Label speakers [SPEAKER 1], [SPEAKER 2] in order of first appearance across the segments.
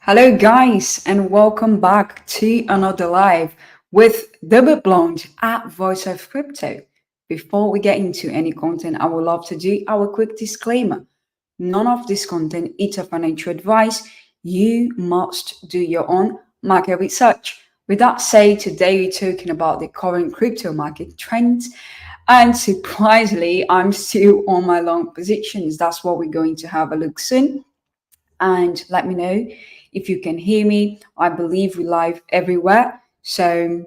[SPEAKER 1] Hello, guys, and welcome back to another live with Double Blonde at Voice of Crypto. Before we get into any content, I would love to do our quick disclaimer. None of this content is a financial advice. You must do your own market research. With that said, today we're talking about the current crypto market trends. And surprisingly, I'm still on my long positions. That's what we're going to have a look soon, and let me know if you can hear me. I believe we live everywhere. So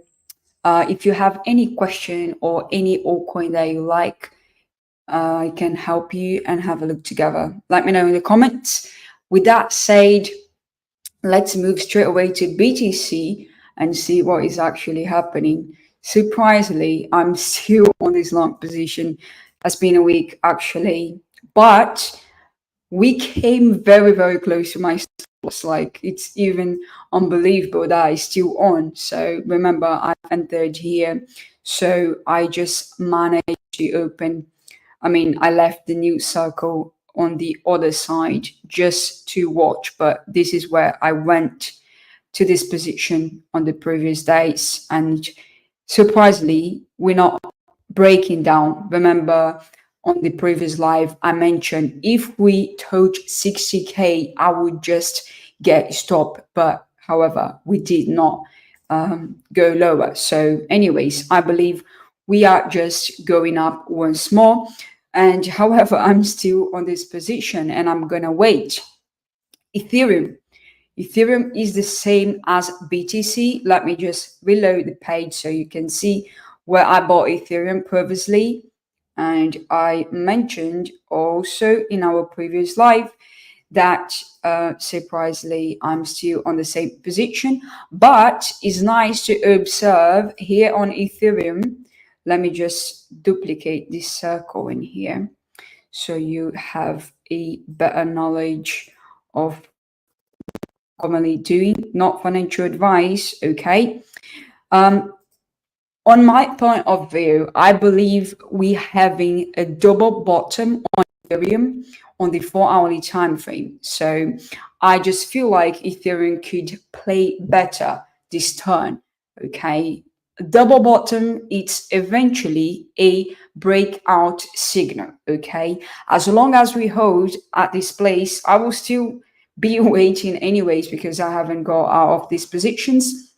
[SPEAKER 1] if you have any question or any altcoin that you like, I can help you and have a look together. Let me know in the comments. With that said, let's move straight away to BTC and see what is actually happening. Surprisingly, I'm still on this long position. It's been a week actually, but we came very, very close to my stop loss. Like, it's even unbelievable that I still on. So remember, I entered here. So I just managed to open, I left the new circle on the other side just to watch, but this is where I went to this position on the previous days. And surprisingly, we're not breaking down. Remember, on the previous live, I mentioned if we touch 60K, I would just get stopped. But however, we did not go lower. So, anyways, I believe we are just going up once more. And however, I'm still on this position and I'm gonna wait. Ethereum. Ethereum is the same as BTC. Let me just reload the page so you can see where I bought Ethereum previously. And I mentioned also in our previous live that surprisingly I'm still on the same position, but it's nice to observe here on Ethereum. Let me just duplicate this circle in here so you have a better knowledge of commonly doing, not financial advice, okay? Um, on my point of view, I believe we having a double bottom on Ethereum on the 4 hourly time frame. So I just feel like Ethereum could play better this turn. Okay. Double bottom, it's eventually a breakout signal. Okay. As long as we hold at this place, I will still be waiting anyways because I haven't got out of these positions.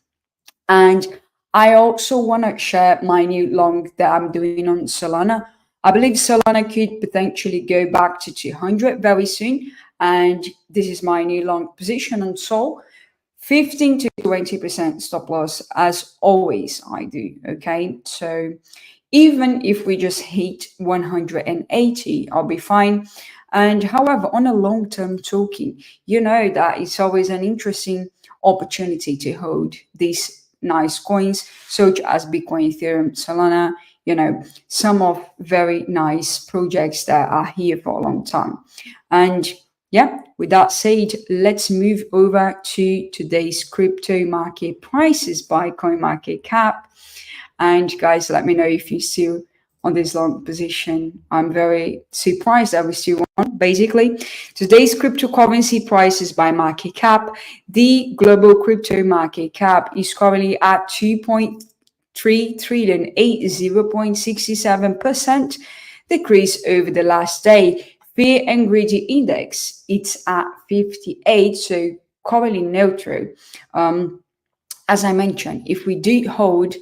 [SPEAKER 1] And I also want to share my new long that I'm doing on Solana. I believe Solana could potentially go back to 200 very soon. And this is my new long position on Sol. 15 to 20% stop loss, as always, I do. Okay. So even if we just hit 180, I'll be fine. And however, on a long term talking, you know that it's always an interesting opportunity to hold these nice coins, such as Bitcoin, Ethereum, Solana, some of very nice projects that are here for a long time. And yeah, with that said, let's move over to today's crypto market prices by CoinMarketCap. And guys, let me know if you're still on this long position. I'm very surprised that we're still on. Basically, today's cryptocurrency prices by market cap. The global crypto market cap is currently at 2.3 trillion, 0.67% decrease over the last day. Fear and greedy index, it's at 58, so currently neutral. As I mentioned, if we do hold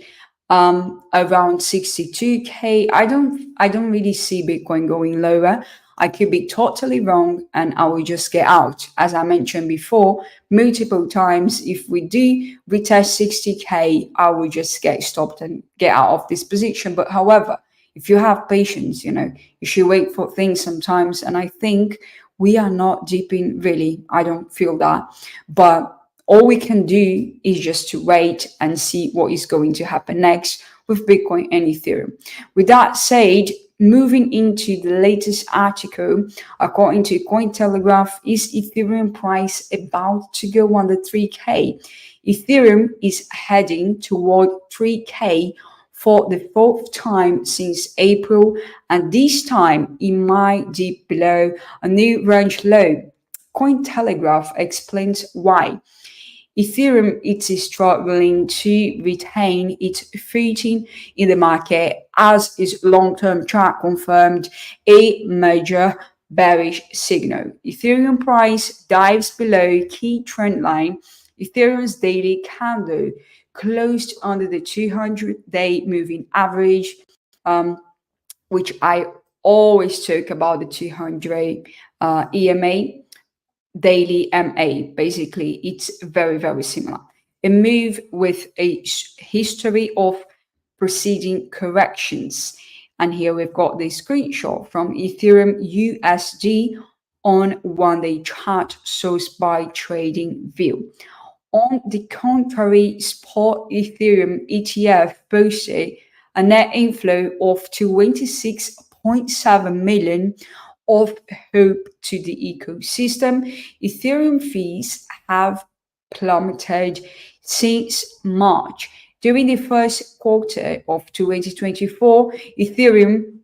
[SPEAKER 1] around 62K, I don't really see Bitcoin going lower. I could be totally wrong and I will just get out. As I mentioned before, multiple times, if we do retest 60K, I will just get stopped and get out of this position. But however, if you have patience, you should wait for things sometimes. And I think we are not dipping really. I don't feel that. But all we can do is just to wait and see what is going to happen next with Bitcoin and Ethereum. With that said, moving into the latest article, according to Cointelegraph, is Ethereum price about to go under 3K? Ethereum is heading toward 3K for the fourth time since April, and this time it might dip below a new range low. Cointelegraph explains why. Ethereum is struggling to retain its footing in the market as its long-term chart confirmed a major bearish signal. Ethereum price dives below key trend line. Ethereum's daily candle closed under the 200-day moving average, which I always talk about the 200 EMA daily MA. Basically, it's very, very similar. A move with a history of preceding corrections. And here we've got the screenshot from Ethereum USD on one-day chart sourced by TradingView. On the contrary, spot Ethereum ETF posted a net inflow of 26.7 million of hope to the ecosystem. Ethereum fees have plummeted since March. During the first quarter of 2024, Ethereum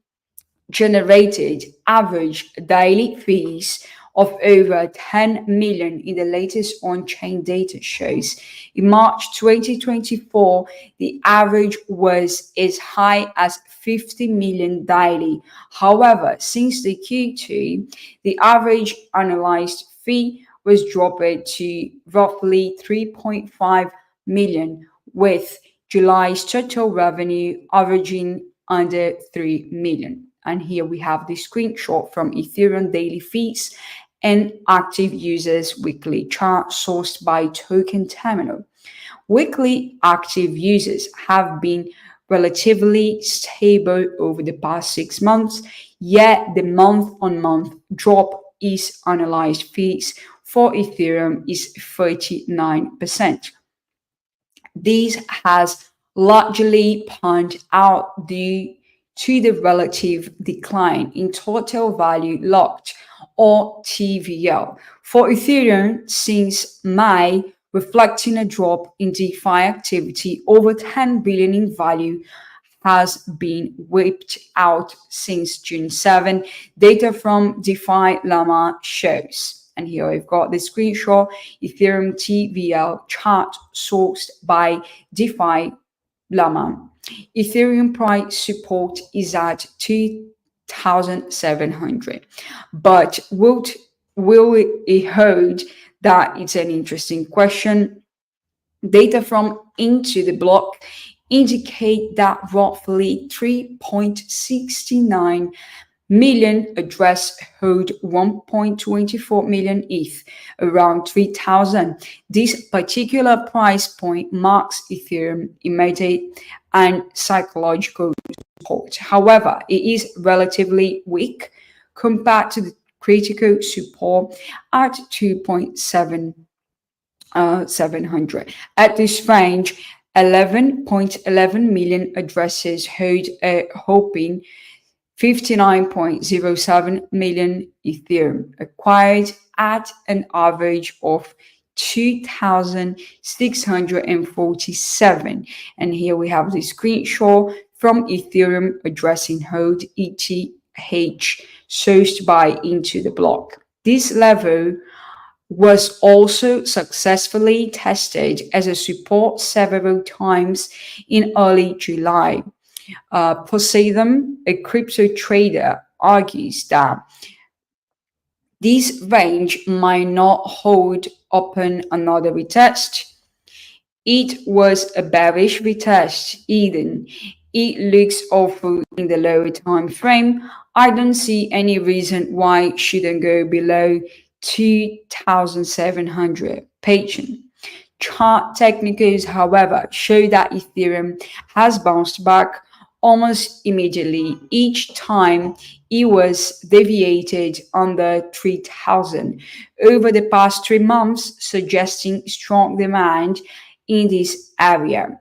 [SPEAKER 1] generated average daily fees of over 10 million in the latest on-chain data shows. In March 2024, the average was as high as 50 million daily. However, since the Q2, the average annualized fee was dropped to roughly 3.5 million, with July's total revenue averaging under 3 million. And here we have the screenshot from Ethereum daily fees and active users weekly chart sourced by Token Terminal. Weekly active users have been relatively stable over the past 6 months, yet the month-on-month drop is annualized fees for Ethereum is 39%. This has largely panned out due to the relative decline in total value locked, or TVL, for Ethereum since May, reflecting a drop in DeFi activity. Over 10 billion in value has been wiped out since June 7, data from DeFi Llama shows. And here I've got the screenshot, Ethereum TVL chart sourced by DeFi Llama. Ethereum price support is at 2,700. But will it hold? That is an interesting question. Data from Into the Block indicate that roughly 3.69 million address hold 1.24 million ETH, around 3,000. This particular price point marks Ethereum immediate and psychological support. However, it is relatively weak compared to the critical support at 2.700. At this range, 11.11 million addresses hold a hoping 59.07 million Ethereum, acquired at an average of 2,647. And here we have the screenshot from Ethereum addressing hold ETH, sourced by Into the Block. This level was also successfully tested as a support several times in early July. Poseidon, a crypto trader, argues that this range might not hold upon another retest. It was a bearish retest, Eden. It looks awful in the lower time frame. I don't see any reason why it shouldn't go below 2,700. Patient. Chart technicals, however, show that Ethereum has bounced back almost immediately each time it was deviated under 3,000 over the past 3 months, suggesting strong demand in this area.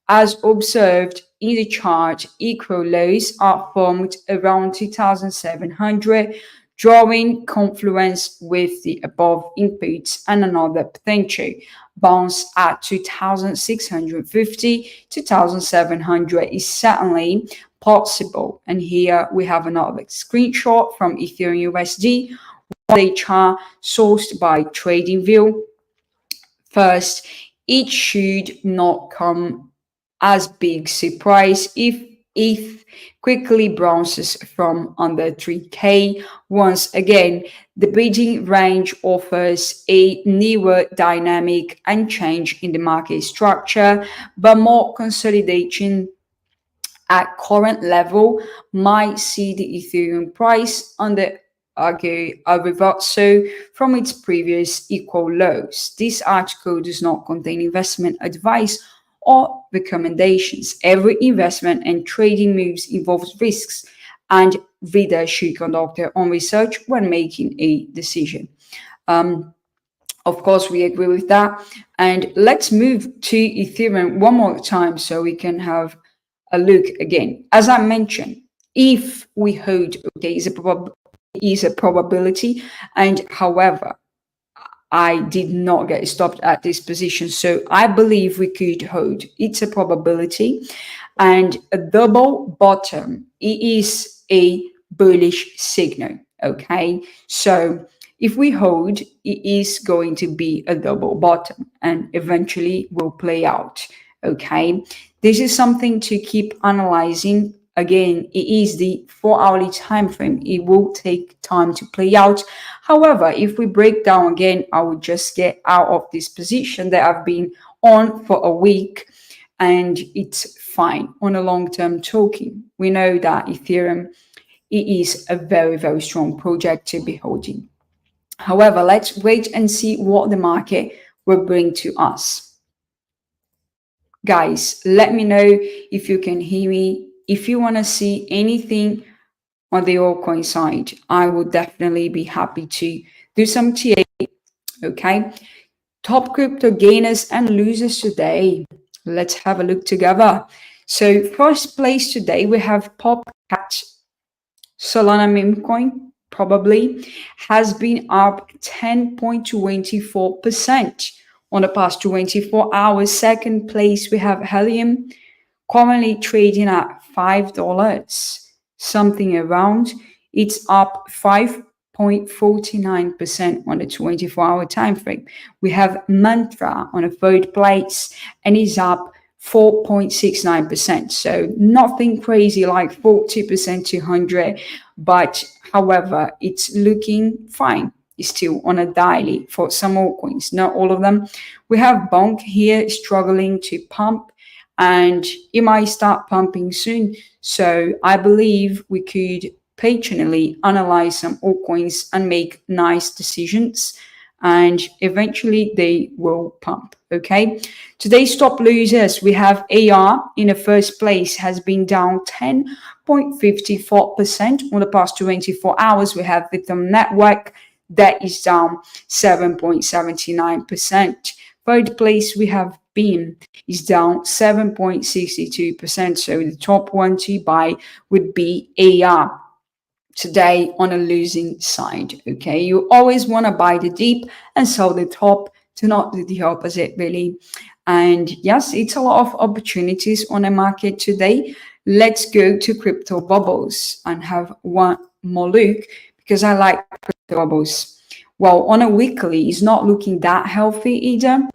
[SPEAKER 1] As observed in the chart, equal lows are formed around 2,700, drawing confluence with the above inputs, and another potential bounce at 2,650, 2,700 is certainly possible. And here we have another screenshot from Ethereum USD, day chart sourced by TradingView. First, it should not come as big surprise if ETH quickly bounces from under 3K. Once again, the bidding range offers a newer dynamic and change in the market structure, but more consolidation at current level might see the Ethereum price under argue a reversal from its previous equal lows. This article does not contain investment advice or recommendations. Every investment and trading moves involves risks, and readers should conduct their own research when making a decision. Of course, we agree with that. And let's move to Ethereum one more time so we can have a look again. As I mentioned, if we hold, okay, is a probability, and however, I did not get stopped at this position, so I believe we could hold. It's a probability, and a double bottom. It is a bullish signal. Okay, so if we hold, it is going to be a double bottom, and eventually will play out. Okay, this is something to keep analyzing. Again, it is the 4-hourly time frame. It will take time to play out. However, if we break down again, I will just get out of this position that I've been on for a week, and it's fine on a long-term token. We know that Ethereum, it is a very, very strong project to be holding. However, let's wait and see what the market will bring to us. Guys, let me know if you can hear me. If you want to see anything on the altcoin side, I would definitely be happy to do some TA. Okay. Top crypto gainers and losers today. Let's have a look together. So first place today, we have Popcat. Solana meme coin probably has been up 10.24% on the past 24 hours. Second place, we have Helium, currently trading at $5, something around. It's up 5.49% on the 24-hour time frame. We have Mantra on a third place, and is up 4.69%. So nothing crazy like 40% to 100, but however, it's looking fine. It's still on a daily for some altcoins, not all of them. We have Bonk here struggling to pump, and it might start pumping soon. So I believe we could patiently analyze some altcoins and make nice decisions, and eventually they will pump. Okay, today's top losers, we have AR in the first place, has been down 10.54% on the past 24 hours. We have Rhythm Network that is down 7.79%. Third place, we have Beam is down 7.62%. So the top one to buy would be AR today on a losing side. Okay, you always want to buy the deep and sell the top, to not do the opposite, really. And yes, it's a lot of opportunities on the market today. Let's go to crypto bubbles and have one more look, because I like crypto bubbles. Well, on a weekly, it's not looking that healthy either,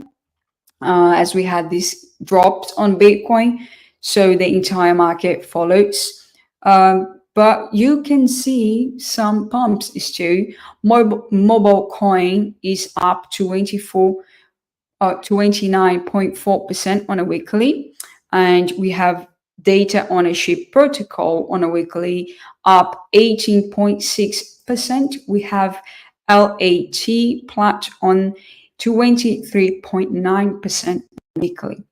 [SPEAKER 1] as we had these drops on Bitcoin, so the entire market follows. But you can see some pumps too. Mobile coin is up 29.4% on a weekly, and we have data ownership protocol on a weekly up 18.6%. We have LAT plat on 23.9% weekly.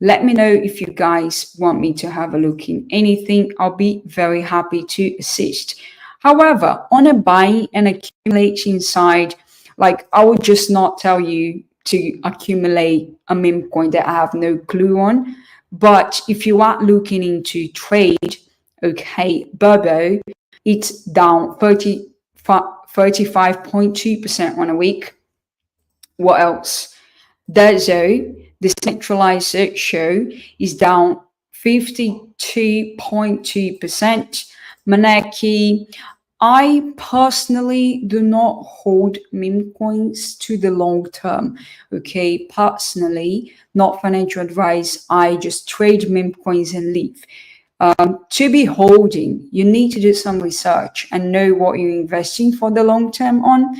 [SPEAKER 1] Let me know if you guys want me to have a look in anything. I'll be very happy to assist. However, on a buying and accumulating side, like I would just not tell you to accumulate a meme coin that I have no clue on. But if you are looking into trade, okay, Burbo, it's down 35.2% on a week. What else? Dezo, the centralized show, is down 52.2%. Maneki I personally do not hold meme coins to the long term. Okay, personally, not financial advice. I just trade meme coins and leave. To be holding, you need to do some research and know what you're investing for the long term on.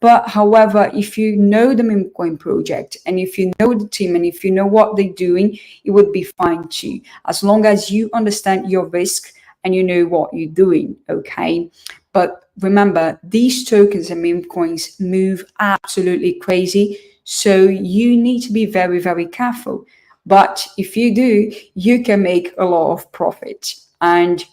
[SPEAKER 1] But however, if you know the meme coin project and if you know the team and if you know what they're doing, it would be fine too, as long as you understand your risk and you know what you're doing. Okay. But remember, these tokens and meme coins move absolutely crazy. So you need to be very, very careful. But if you do, you can make a lot of profit. And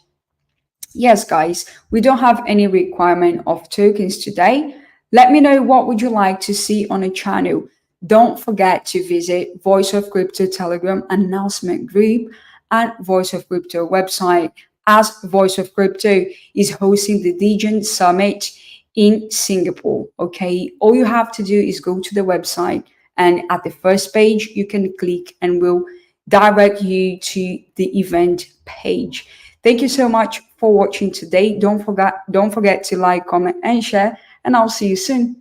[SPEAKER 1] yes, guys, we don't have any requirement of tokens today. Let me know what would you like to see on a channel. Don't forget to visit Voice of Crypto Telegram announcement group and Voice of Crypto website, as Voice of Crypto is hosting the Degen Summit in Singapore. Okay, all you have to do is go to the website, and at the first page you can click and we'll direct you to the event page. Thank you so much for watching today. Don't forget to like, comment, and share, and I'll see you soon.